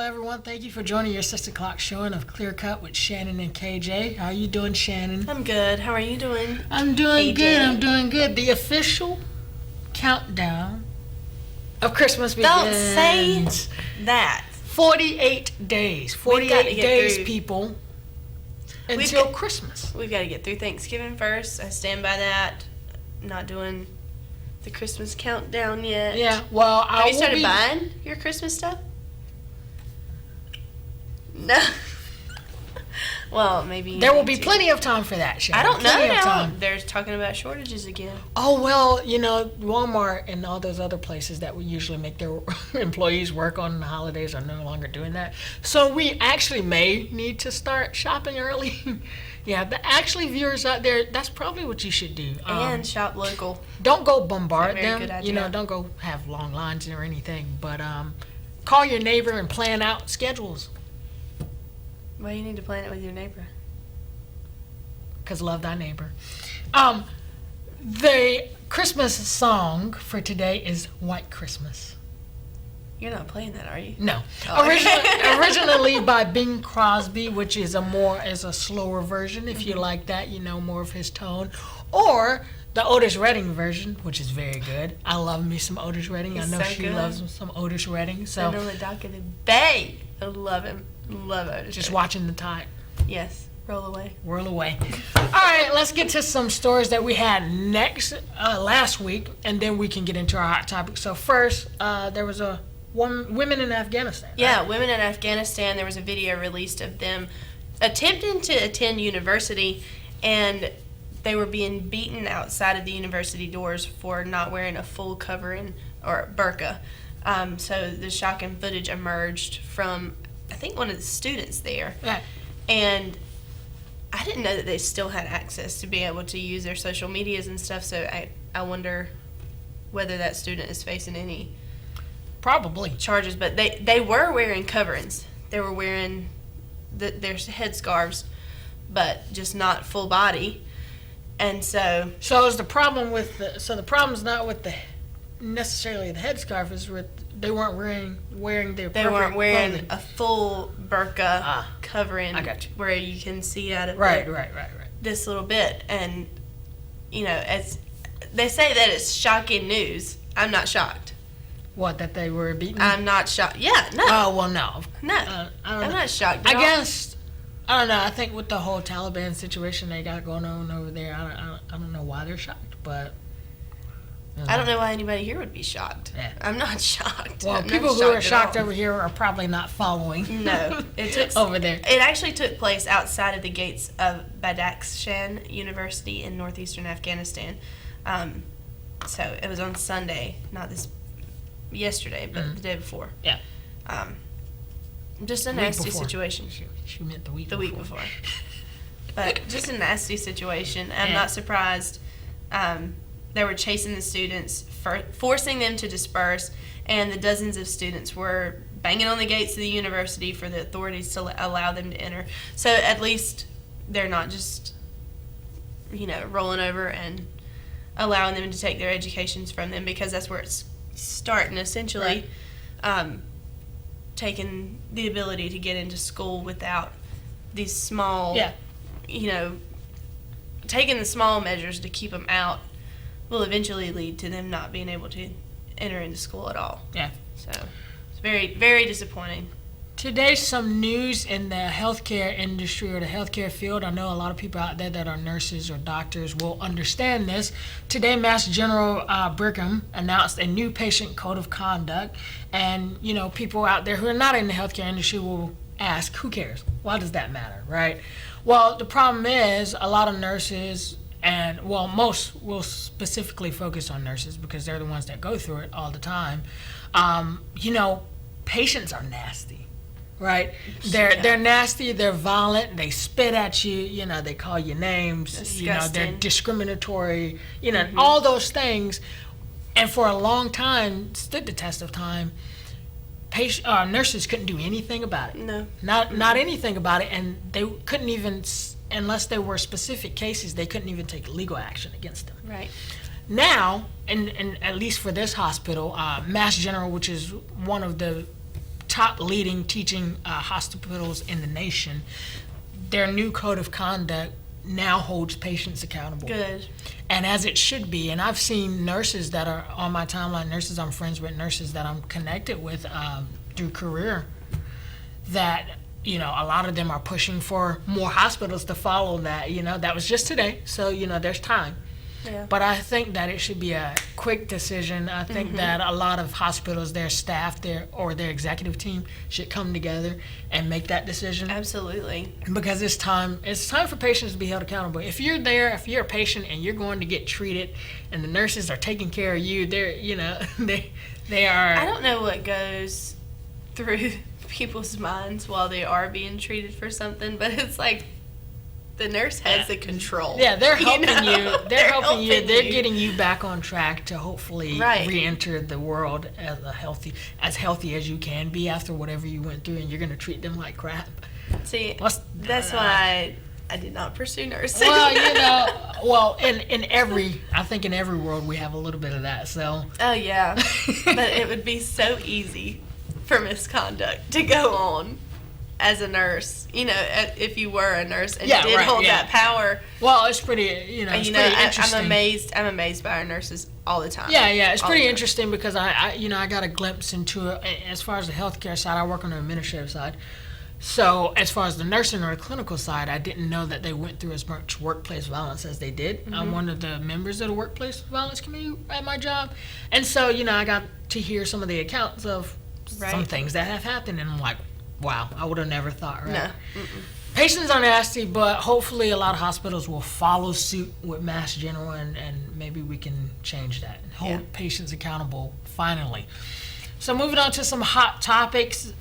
everyone. Thank you for joining your 6 o'clock showing of Clear Cut with Shannon and KJ. How are you doing, Shannon? I'm good. How are you doing? I'm doing AJ? good. I'm doing good. The official countdown of Christmas begins. Don't say that. 48 days. We've got to 48 get days, through. people, We've until got- Christmas. We've got to get through Thanksgiving first. I stand by that. Not doing the Christmas countdown yet. Yeah, well, I Have you will started be... buying your Christmas stuff? No. Well, maybe you There will need be to. plenty of time for that, Shannon. I don't know Plenty of now. time. They're talking about shortages again. Oh, well, you know, Walmart and all those other places that we usually make their employees work on the holidays are no longer doing that. So we actually may need to start shopping early. Yeah, but actually, viewers out there, that's probably what you should do. And shop local. Don't go bombard That's a very them. good You know, idea. don't go have long lines or anything. But call your neighbor and plan out schedules. Well, you need to plan it with your neighbor. Because love thy neighbor. The Christmas song for today is White Christmas. You're not playing that, are you? No. Oh, okay. Originally by Bing Crosby, which is a slower version. If you like that, you know more of his tone. Or the Otis Redding version, which is very good. I love me some Otis Redding. He's I know so she good. loves some Otis Redding. So And on the dock of the bay. I love him. Love Otis. just Redding. watching the tide Yes. Roll away. whirl away. All right, let's get to some stories that we had last week, and then we can get into our hot topic. So first, there was women in Afghanistan. Right? Yeah, women in Afghanistan, there was a video released of them attempting to attend university, and they were being beaten outside of the university doors for not wearing a full covering or burqa. So the shocking footage emerged from, I think, one of the students there. Yeah. And I didn't know that they still had access to be able to use their social medias and stuff, so I wonder whether that student is facing any Probably. charges. But they were wearing coverings. They were wearing their headscarves, but just not full body. And so So is the problem with the problem's not with necessarily the headscarf, is with they weren't wearing their they appropriate weren't wearing clothing. a full burqa Ah, covering I got you. where you can see out of Right. this little bit. And, you know, as they say that it's shocking news, I'm not shocked. What, that they were beaten? I'm not shocked. Yeah, no. Oh, well, no. No. I don't I'm know. not shocked. I at all. guess, I don't know. I think with the whole Taliban situation they got going on over there, I don't know why they're shocked, but I don't know why anybody here would be shocked. Yeah. I'm not shocked. Well, I'm not people who are at shocked all. over here are probably not following. No, it took over there. It actually took place outside of the gates of Badakhshan University in northeastern Afghanistan. So it was on Sunday, not yesterday, but the day before. Yeah. Just a Week nasty before. situation. She meant the week The week before. But just a nasty situation. I'm Yeah. not surprised. They were chasing the students, forcing them to disperse, and the dozens of students were banging on the gates of the university for the authorities to allow them to enter. So at least they're not just, rolling over and allowing them to take their educations from them, because that's where it's starting, essentially. Taking the ability to get into school without these small, Yeah. Taking the small measures to keep them out will eventually lead to them not being able to enter into school at all. Yeah. So it's very, very disappointing. Today's some news in the healthcare industry or the healthcare field. I know a lot of people out there that are nurses or doctors will understand this. Today, Mass General Brigham announced a new patient code of conduct. And, people out there who are not in the healthcare industry will ask, who cares? Why does that matter, right? Well, the problem is a lot of nurses, and most will specifically focus on nurses because they're the ones that go through it all the time. Patients are nasty. Right, they're nasty. They're violent. They spit at you. They call you names. Disgusting. They're discriminatory. All those things. And for a long time, stood the test of time. Nurses couldn't do anything about it. No. Not anything about it, and they couldn't even, unless there were specific cases, they couldn't even take legal action against them. Right. Now, and at least for this hospital, Mass General, which is one of the top leading teaching hospitals in the nation, their new code of conduct now holds patients accountable. Good. And as it should be. And I've seen nurses that are on my timeline, nurses I'm friends with, nurses that I'm connected with through career, that, you know, a lot of them are pushing for more hospitals to follow that. You know, that was just today. So, you know, there's time. Yeah. But I think that it should be a quick decision. I think that a lot of hospitals, their staff, their executive team should come together and make that decision. Absolutely. Because it's time for patients to be held accountable. If you're there, if you're a patient and you're going to get treated and the nurses are taking care of you, they're, you know, they are. I don't know what goes through people's minds while they are being treated for something, but it's like the nurse has the control. Yeah, they're helping know? you. They're helping you. They're you. getting you back on track to hopefully Right. re-enter the world as healthy as you can be after whatever you went through, and you're going to treat them like crap. See, What's- that's why I did not pursue nursing. Well, you know, I think in every world we have a little bit of that. So Oh, yeah. But it would be so easy for misconduct to go on as a nurse. You know, if you were a nurse and Yeah, did right, hold yeah. that power. well, it's pretty, you know, And, it's you know, pretty interesting. I'm amazed by our nurses all the time. Yeah, it's All pretty the time. interesting because I got a glimpse into it. As far as the healthcare side, I work on the administrative side. So as far as the nursing or the clinical side, I didn't know that they went through as much workplace violence as they did. I'm one of the members of the workplace violence committee at my job. And so, you know, I got to hear some of the accounts of some Right. things that have happened. And I'm like, wow, I would have never thought, right? No. Patients are nasty, but hopefully a lot of hospitals will follow suit with Mass General, and maybe we can change that and hold Yeah. patients accountable finally. So moving on to some hot topics.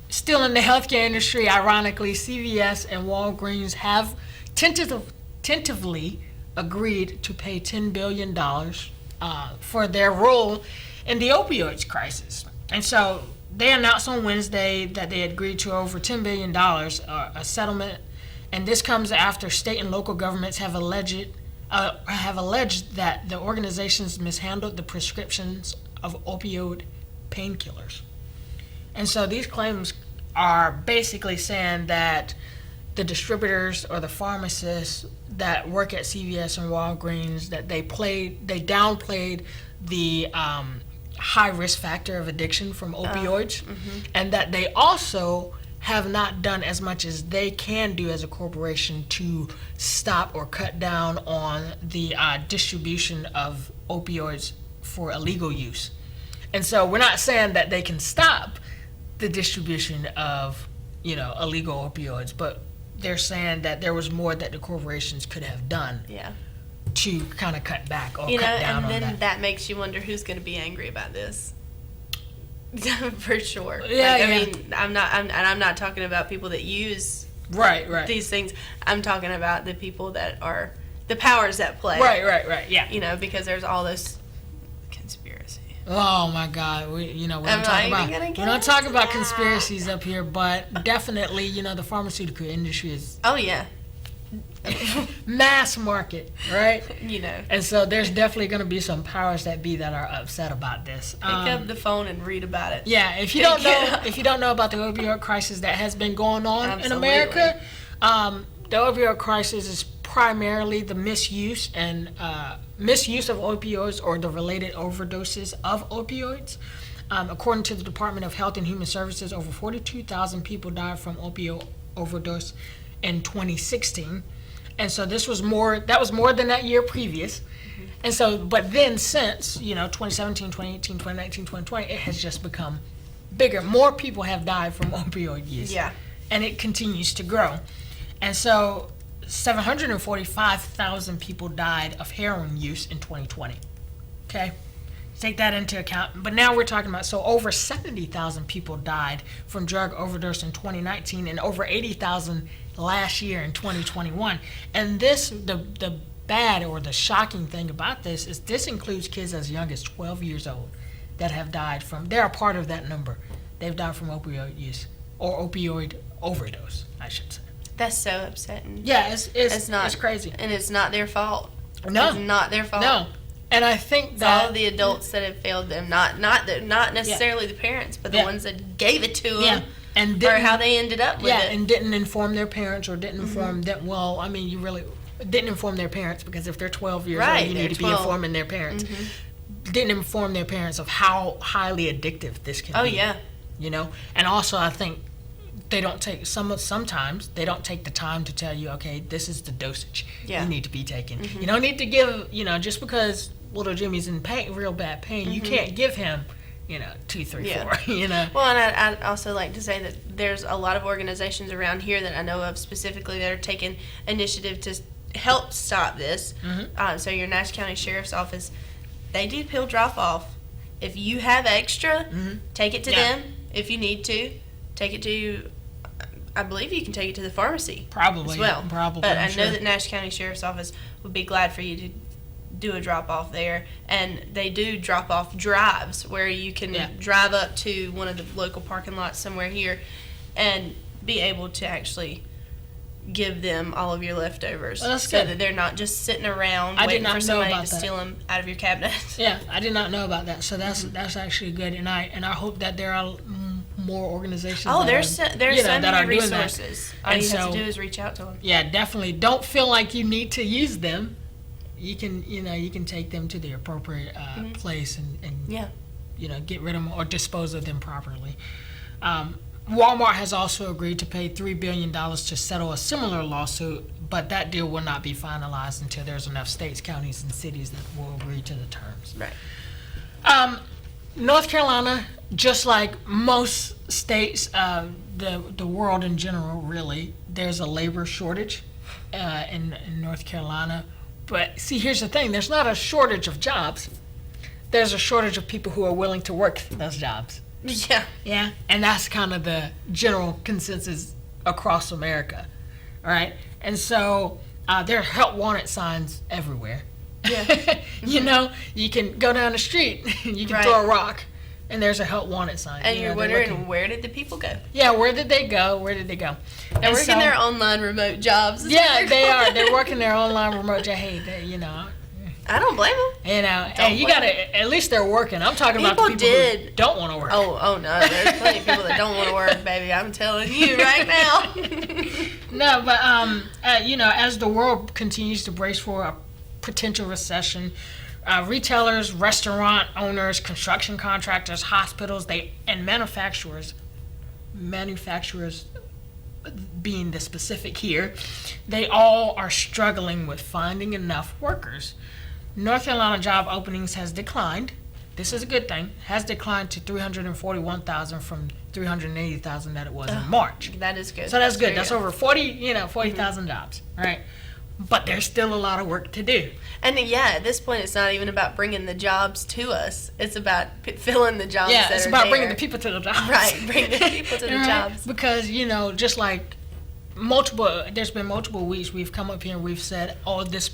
Still in the healthcare industry, ironically, CVS and Walgreens have tentatively agreed to pay $10 billion for their role in the opioids crisis. And so they announced on Wednesday that they had agreed to over $10 billion, a settlement, and this comes after state and local governments have alleged that the organizations mishandled the prescriptions of opioid painkillers. And so these claims are basically saying that the distributors or the pharmacists that work at CVS and Walgreens, that they downplayed the high risk factor of addiction from opioids, and that they also have not done as much as they can do as a corporation to stop or cut down on the distribution of opioids for illegal use. And so we're not saying that they can stop the distribution of, you know, illegal opioids, but they're saying that there was more that the corporations could have done Yeah. to kind of cut back or You know, cut down and on then that. that makes you wonder who's going to be angry about this. For sure. Yeah, I yeah. mean, I'm not talking about people that use Right. these things. I'm talking about the people that are the powers that play. Right. Yeah. You know, because there's all this conspiracy. Oh my God, we don't I'm talk not even about gonna get we don't talk into about that. conspiracies up here, but definitely, you know, the pharmaceutical industry is Oh yeah. mass market, right? You know, And so there's definitely going to be some powers that be that are upset about this. pick up the phone and read about it. Yeah, if you don't know about the opioid crisis that has been going on in Absolutely. America, the opioid crisis is primarily the misuse of opioids or the related overdoses of opioids. According to the Department of Health and Human Services, over 42,000 people died from opioid overdose in 2016. And so that was more than that year previous. And so, but then since, 2017, 2018, 2019, 2020, it has just become bigger. More people have died from opioid use. Yeah. And it continues to grow. And so 745,000 people died of heroin use in 2020. Okay? Take that into account. But now we're talking about, so over 70,000 people died from drug overdose in 2019 and over 80,000 last year in 2021. And this, the bad or the shocking thing about this is this includes kids as young as 12 years old that have died from, they're a part of that number. They've died from opioid use or opioid overdose, I should say. That's so upsetting. Yeah, it's not it's crazy. and it's not their fault. No. It's not their fault. No. And I think It's that all of the adults that have failed them, not necessarily the parents, but the Yeah. ones that gave it to them, yeah, and or didn't, how they ended up with it. and didn't inform their parents or didn't inform them. Well, I mean, you really didn't inform their parents, because if they're 12 years Right, old, you they're need to be 12. informing their parents. Didn't inform their parents of how highly addictive this can Oh be. yeah, You know, and also I think they don't take sometimes they don't take the time to tell you, okay, this is the dosage Yeah. you need to be taking. You don't need to give, just because little Jimmy's in pain, real bad pain, you can't give him, 2, 3, Yeah. 4. Well, and I'd also like to say that there's a lot of organizations around here that I know of specifically that are taking initiative to help stop this. So your Nash County Sheriff's Office, they do pill drop off. If you have extra, take it to Yeah. them. If you need to, take it to, I believe you can take it to the pharmacy Probably, as well. probably. But I'm I know sure. that Nash County Sheriff's Office would be glad for you to do a drop off there, and they do drop off drives where you can Yeah. drive up to one of the local parking lots somewhere here and be able to actually give them all of your leftovers, Well, that's so good. that they're not just sitting around I did waiting not for know somebody about to that. steal them out of your cabinet. Yeah, I did not know about that. So that's actually good, and I hope that there are more organizations. Oh, that there's so that are many doing that. resources. All And you have to so- do is reach out to them. Yeah, definitely. Don't feel like you need to use them. You can, you can take them to the appropriate place and Yeah. get rid of them or dispose of them properly. Walmart has also agreed to pay $3 billion to settle a similar lawsuit, but that deal will not be finalized until there's enough states, counties, and cities that will agree to the terms. Right. North Carolina, just like most states, the world in general, really, there's a labor shortage in North Carolina. But see, here's the thing: there's not a shortage of jobs. There's a shortage of people who are willing to work those jobs. Yeah. Yeah, and that's kind of the general consensus across America, all right? And so there are help wanted signs everywhere. Yeah. You can go down the street, you can Right. throw a rock, and there's a help wanted sign. And You you're know, they're wondering, looking- where did the people go? yeah, where did they go? Where did they go? They're working their online remote jobs. Yeah, they are. They're working their online remote job. Hey, I don't blame them. hey, you gotta. At least they're working. I'm talking about the People people who did- don't want to work. Oh no, there's plenty of people that don't want to work, baby. I'm telling you right now. No, but as the world continues to brace for a potential recession, retailers, restaurant owners, construction contractors, hospitals, and manufacturers being the specific here, they all are struggling with finding enough workers. North Carolina job openings has declined. This is a good thing. Has declined to 341,000 from 380,000 that it was in March. That is good. So that's good. very That's over 40,000 jobs, right? But there's still a lot of work to do. And yeah, at this point, it's not even about bringing the jobs to us. It's about filling the jobs. Yeah, that it's are about bringing there. the people to the jobs. Right, bring the people to the Right? jobs. Because, just like there's been multiple weeks we've come up here and we've said, oh, this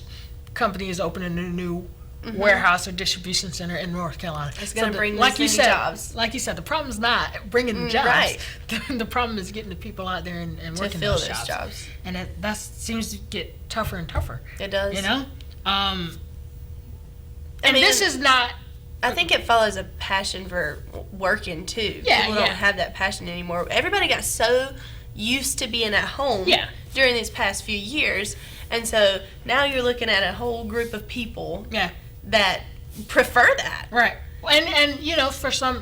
company is opening a new warehouse or distribution center in North Carolina. It's gonna bring like this you many said, jobs. Like you said, the problem is not bringing the jobs. right. The problem is getting the people out there and To working fill those those jobs. And that seems to get tougher and tougher. It does. And I mean, this is not. I think it follows a passion for working too. Yeah, People yeah. don't have that passion anymore. Everybody got so used to being at home Yeah. during these past few years, and so now you're looking at a whole group of people Yeah. that prefer that. Right. And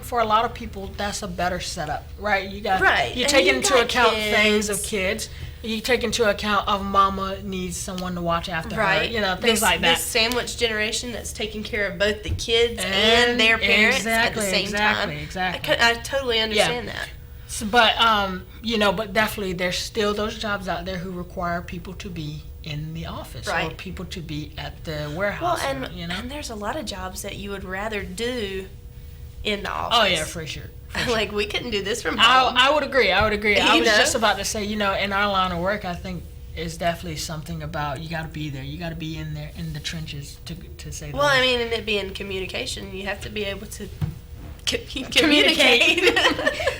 for a lot of people that's a better setup, right? You got Right. You And take you into got account kids. things of kids. You take into account of mama needs someone to watch after Right. her. Things like that. This sandwich generation that's taking care of both the kids and their parents at the same time. Exactly. I totally understand that. So, but definitely there's still those jobs out there who require people to be in the office or Right. people to be at the Well, warehouse. and there's a lot of jobs that you would rather do in the office. Oh yeah, for sure. Like, we couldn't do this from home. I would agree. I You was know? just about to say, in our line of work, I think is definitely something about you got to be there. You got to be in there in the trenches to say. Well, I mean, and it being communication, you have to be able to communicate.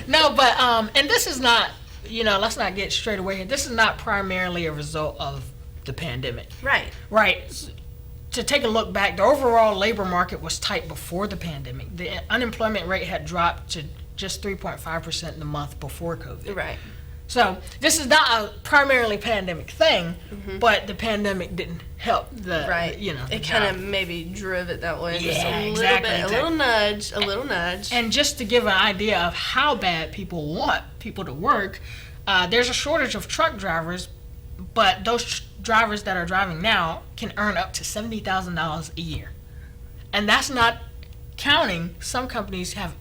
No, but and this is not. Let's not get straight away here. This is not primarily a result of the pandemic, Right. right? to take a look back, the overall labor market was tight before the pandemic. The unemployment rate had dropped to just 3.5% in the month before COVID. Right. So this is not a primarily pandemic thing, but the pandemic didn't help the, It kind of maybe drove it that way. Yeah, just a exactly, little bit, a little nudge. And just to give an idea of how bad people want people to work, there's a shortage of truck drivers, but those drivers that are driving now can earn up to $70,000 a year. And that's not counting, some companies have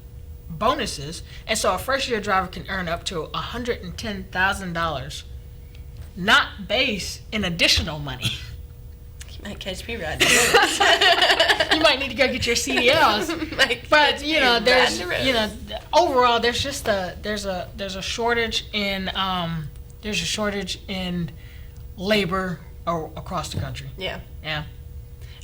bonuses, and so a first-year driver can earn up to $110,000, not base in additional money. You might catch me riding the roads. You might need to go get your CDLs. But overall, there's just there's a shortage in labor across the country. Yeah. Yeah.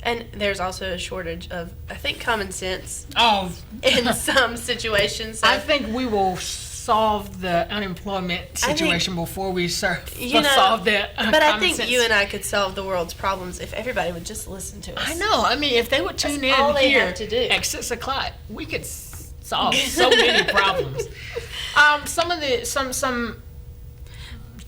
And there's also a shortage of, I think, common sense Oh, in some situations. So, I think we will solve the unemployment situation before we solve the but I common think sense. you and I could solve the world's problems if everybody would just listen to us. I know. I mean, if they would tune That's all in they here have to do. at 6 o'clock, we could solve so many problems. Some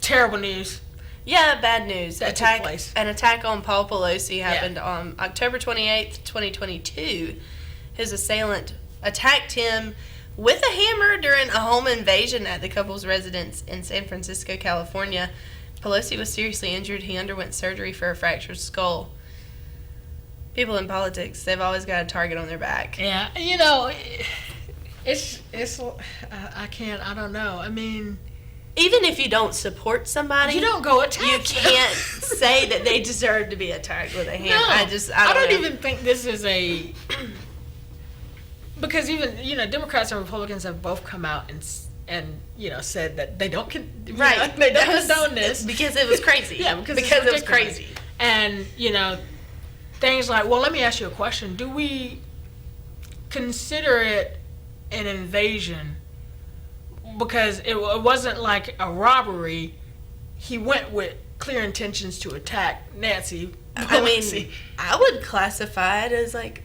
terrible news. Yeah, bad news. That took place. An attack on Paul Pelosi happened on October 28th, 2022. His assailant attacked him with a hammer during a home invasion at the couple's residence in San Francisco, California. Pelosi was seriously injured. He underwent surgery for a fractured skull. People in politics, they've always got a target on their back. Yeah, it's I don't know. I mean, even if you don't support somebody, you don't go attack. You can't say that they deserve to be attacked with a hammer. No, I don't know. even think this is a because even Democrats and Republicans have both come out and said that they don't they don't condone this because it was crazy. Yeah, because it was crazy. And things like, well, let me ask you a question: do we consider it an invasion? Because it wasn't like a robbery. He went with clear intentions to attack Nancy Pelosi. I mean, I would classify it as like,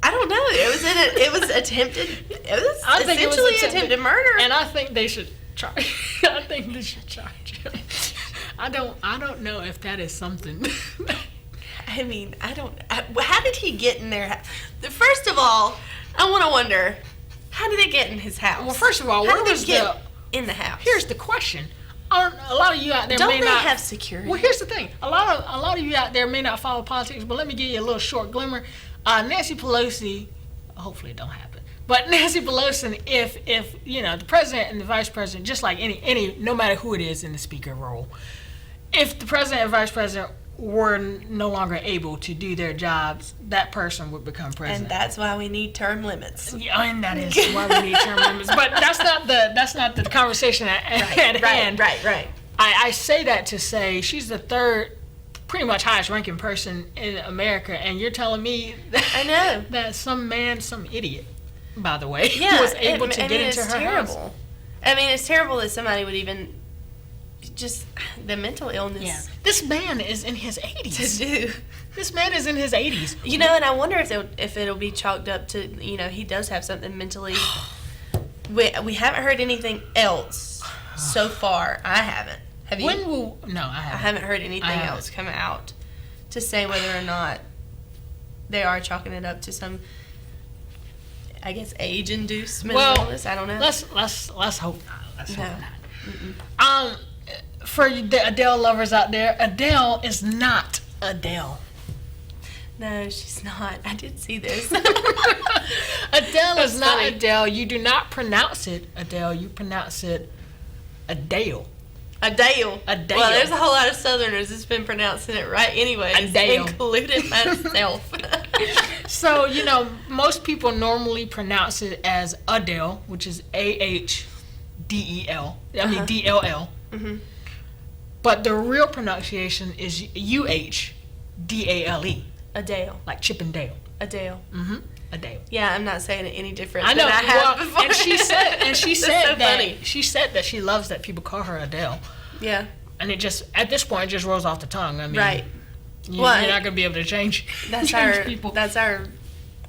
I don't know. It was attempted. It was essentially attempted murder. And I think they should charge. I think they should charge him. I don't know if that is something. I mean, how did he get in there? First of all, I want to wonder. How did they get in his house? Well, first of all, where was in the house? Here's the question: a lot of you out there may not have security. Well, here's the thing: a lot of you out there may not follow politics, but let me give you a little short glimmer. Nancy Pelosi, hopefully it don't happen, but Nancy Pelosi, if the president and the vice president, just like any no matter who it is in the speaker role, if the president and vice president were no longer able to do their jobs, that person would become president. And that's why we need term limits. Yeah, and that is why we need term limits. But that's not the conversation at hand. Right. I say that to say she's the third, pretty much highest ranking person in America, and you're telling me that some idiot, by the way, was able to get into her house. I mean, it's terrible that somebody would even. Just the mental illness. Yeah. This man is in his 80s. To do. This man is in his 80s. And I wonder if it'll be chalked up to, he does have something mentally. We haven't heard anything else so far. I haven't. Have you? No, I haven't. I haven't heard anything else come out to say whether or not they are chalking it up to some, I guess, age-induced mental illness. I don't know. Let's hope not. Let's hope not. Mm-mm. For the Adele lovers out there, Adele is not Adele. No, she's not. I did see this. Adele is not funny. Adele. You do not pronounce it Adele. You pronounce it Adele. Adele. Well, there's a whole lot of Southerners that's been pronouncing it right anyway, including myself. So, most people normally pronounce it as Adele, which is AHDEL. I mean, DLL. Mm-hmm. But the real pronunciation is UHDALE. Adele. Like Chip and Dale. Adele. Mm-hmm. Adele. Yeah, I'm not saying it any different. I know. Than I have before. And she said funny. She said that she loves that people call her Adele. Yeah. And it just, at this point, it just rolls off the tongue. I mean, right. You're Well, not going to be able to change, That's change people. That's our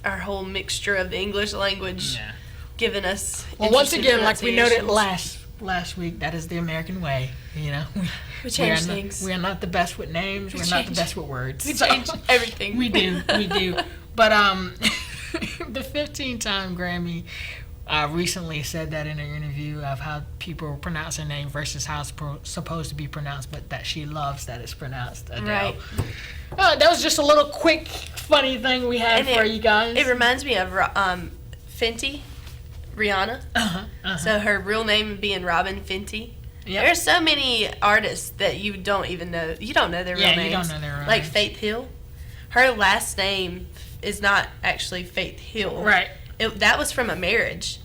whole mixture of the English language Yeah. giving us. Well, once interesting again, like we noted pronunciations. last week, that is the American way. You know, We change are things. We are not the best with names. We're not the best with words. We change everything. We do. But the 15-time Grammy recently said that in an interview of how people pronounce her name versus how it's supposed to be pronounced, but that she loves that it's pronounced Adele. Right. That was just a little quick, funny thing we had And for you guys. It reminds me of Fenty, Rihanna. So her real name being Robin Fenty. Yep. There's so many artists that you don't even know. You don't know their real names. Yeah, you don't know their real like names. Faith Hill. Her last name is not actually Faith Hill. Right. That was from a marriage.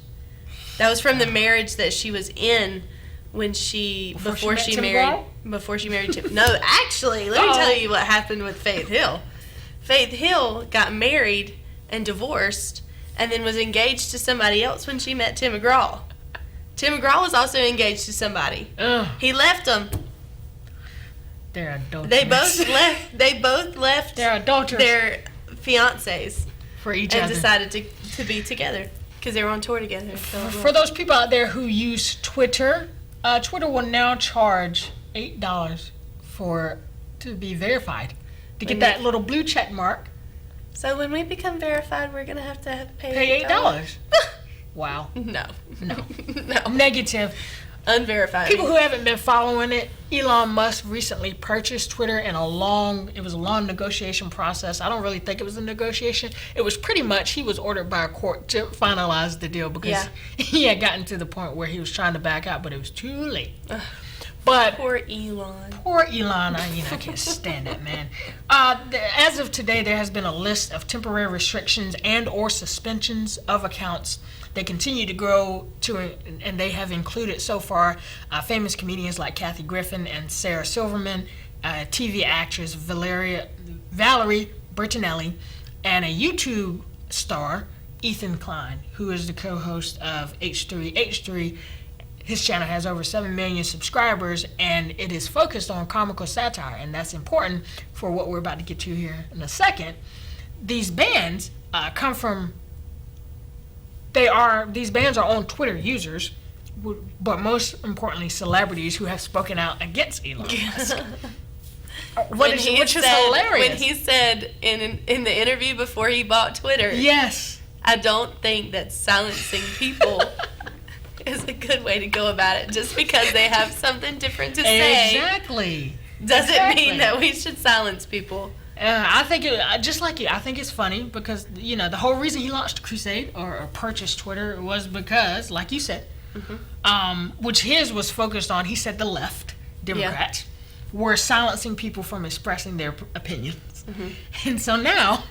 That was from the marriage that she was in when before she married Tim. No, actually, let me tell you what happened with Faith Hill. Faith Hill got married and divorced and then was engaged to somebody else when she met Tim McGraw. Tim McGraw was also engaged to somebody. Ugh, He left them. they're adulterous. They both left They're adulterous their fiancés for each and other. decided to be together because they were on tour together. For those people out there who use Twitter, Twitter will now charge $8 to be verified, to get that little blue check mark. So when we become verified, we're gonna have to Pay $8. Wow. No. No. No. Negative. Unverified. People who haven't been following it, Elon Musk recently purchased Twitter in it was a long negotiation process. I don't really think it was a negotiation. It was pretty much he was ordered by a court to finalize the deal because he had gotten to the point where he was trying to back out, but it was too late. But Poor Elon. poor Elon, I can't stand that man. As of today, there has been a list of temporary restrictions and or suspensions of accounts. They continue to grow and they have included so far famous comedians like Kathy Griffin and Sarah Silverman, TV actress Valerie Bertinelli, and a YouTube star, Ethan Klein, who is the co-host of H3H3. His channel has over 7 million subscribers, and it is focused on comical satire, and that's important for what we're about to get to here in a second. These bands come from... These bands are on Twitter users, but most importantly, celebrities who have spoken out against Elon Musk. Which is hilarious. When he said in the interview before he bought Twitter, Yes. I don't think that silencing people is a good way to go about it. Just because they have something different to say Exactly. doesn't mean that we should silence people. I think just like you. I think it's funny because the whole reason he launched Crusade or purchased Twitter was because, like you said, which his was focused on. He said the left Democrats were silencing people from expressing their opinions, and so now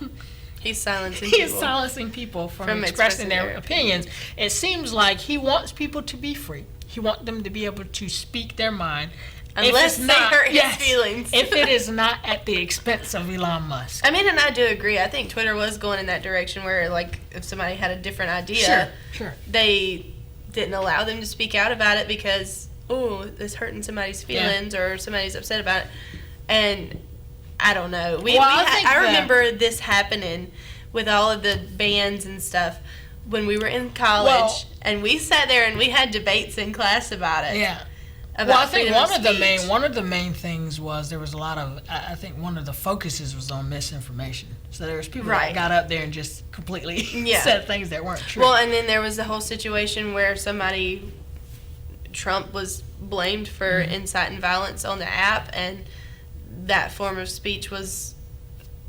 He's silencing he is people. silencing people from expressing their opinions. It seems like he wants people to be free. He wants them to be able to speak their mind. Unless they hurt his feelings. If it is not at the expense of Elon Musk. I mean, and I do agree. I think Twitter was going in that direction where, like, if somebody had a different idea, Sure. they didn't allow them to speak out about it because, it's hurting somebody's feelings or somebody's upset about it. And I don't know. I remember this happening with all of the bands and stuff when we were in college, and we sat there and we had debates in class about it. Yeah. About I think freedom of one of the main things was there was a lot of. I think one of the focuses was on misinformation. So there was people that got up there and just completely said things that weren't true. Well, and then there was the whole situation where Trump was blamed for inciting violence on the app, and that form of speech was,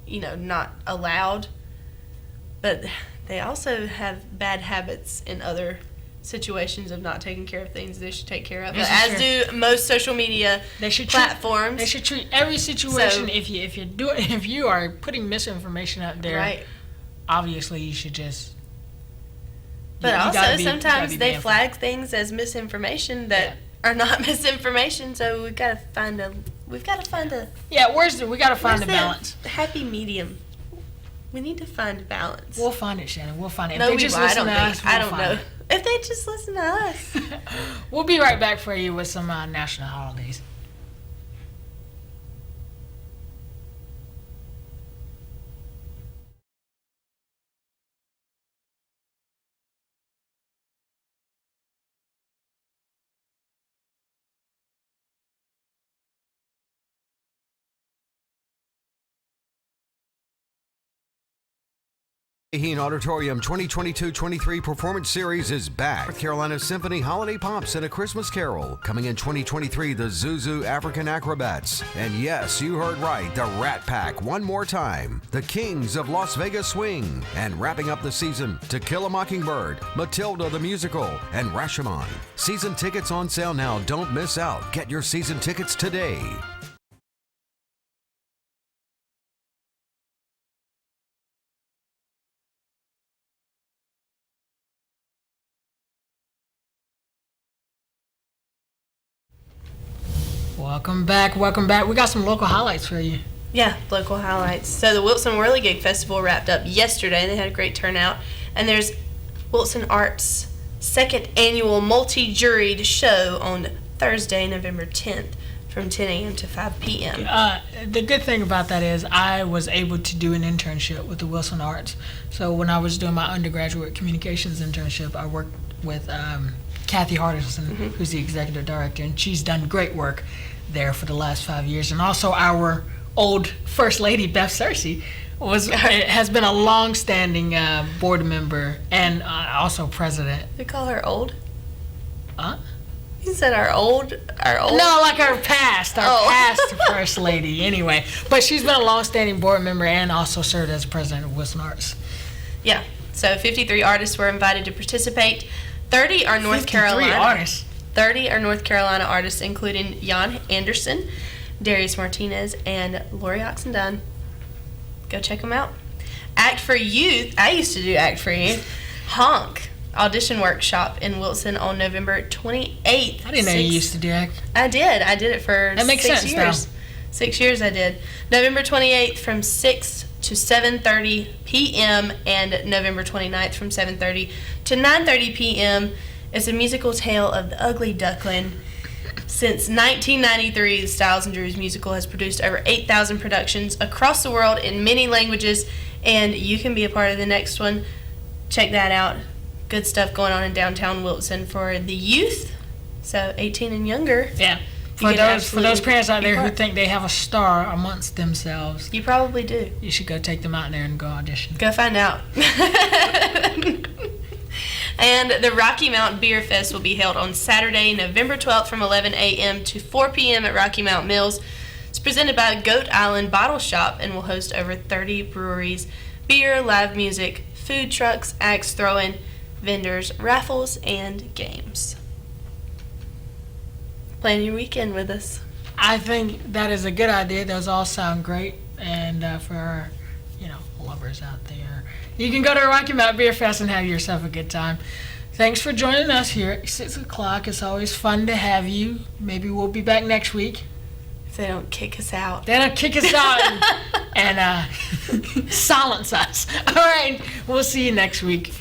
not allowed. But they also have bad habits in other situations of not taking care of things they should take care of, as do most social media platforms. They should treat every situation. If you are putting misinformation out there, obviously you should just. But also sometimes they flag things as misinformation that are not misinformation. So we've got to find a. We got to find a balance. Happy medium. We need to find a balance. We'll find it, Shannon. We'll find it. No, I don't know. If they just listen to us. We'll be right back for you with some national holidays. Heen Auditorium 2022-23 Performance Series is back. North Carolina Symphony Holiday Pops and A Christmas Carol. Coming in 2023, the Zuzu African Acrobats. And yes, you heard right, the Rat Pack one more time. The Kings of Las Vegas Swing. And wrapping up the season, To Kill a Mockingbird, Matilda the Musical, and Rashomon. Season tickets on sale now. Don't miss out. Get your season tickets today. Welcome back. Welcome back. We got some local highlights for you. Yeah, local highlights. So the Wilson Whirligig Festival wrapped up yesterday. They had a great turnout. And there's Wilson Arts' second annual multi-juried show on Thursday, November 10th from 10 a.m. to 5 p.m. The good thing about that is I was able to do an internship with the Wilson Arts. So when I was doing my undergraduate communications internship, I worked with Kathy Hardison, who's the executive director, and she's done great work there for the last 5 years. And also our old First Lady, Beth Searcy, has been a long-standing board member and also president. We call her old? Huh? You said our old? No, like our past First Lady, anyway. But she's been a long-standing board member and also served as president of Wilson Arts. Yeah, so 53 artists were invited to participate. 30 are North 53 Carolina. artists. 30 are North Carolina artists, including Jan Anderson, Darius Martinez, and Lori Oxendine. Go check them out. Act for Youth. I used to do Act for Youth. Honk audition workshop in Wilson on November 28th. I didn't know you used to do that. I did. I did it for That makes 6 sense, years. though. 6 years I did. November 28th from 6 to 7:30 p.m. and November 29th from 7:30 to 9:30 p.m. It's a musical tale of the Ugly Duckling. Since 1993, the Styles and Drews musical has produced over 8,000 productions across the world in many languages, and you can be a part of the next one. Check that out. Good stuff going on in downtown Wilson for the youth, so 18 and younger. Yeah. You For can those parents out there who part. think they have a star amongst themselves, You probably do. you should go take them out there and go audition. Go find out. And the Rocky Mount Beer Fest will be held on Saturday, November 12th from 11 a.m. to 4 p.m. at Rocky Mount Mills. It's presented by Goat Island Bottle Shop and will host over 30 breweries, beer, live music, food trucks, axe throwing, vendors, raffles, and games. Plan your weekend with us. I think that is a good idea. Those all sound great. And for our, lovers out there, you can go to Rocky Mount Beer Fest and have yourself a good time. Thanks for joining us here at 6 o'clock. It's always fun to have you. Maybe we'll be back next week. If they don't kick us out. They don't kick us out and silence us. All right. We'll see you next week.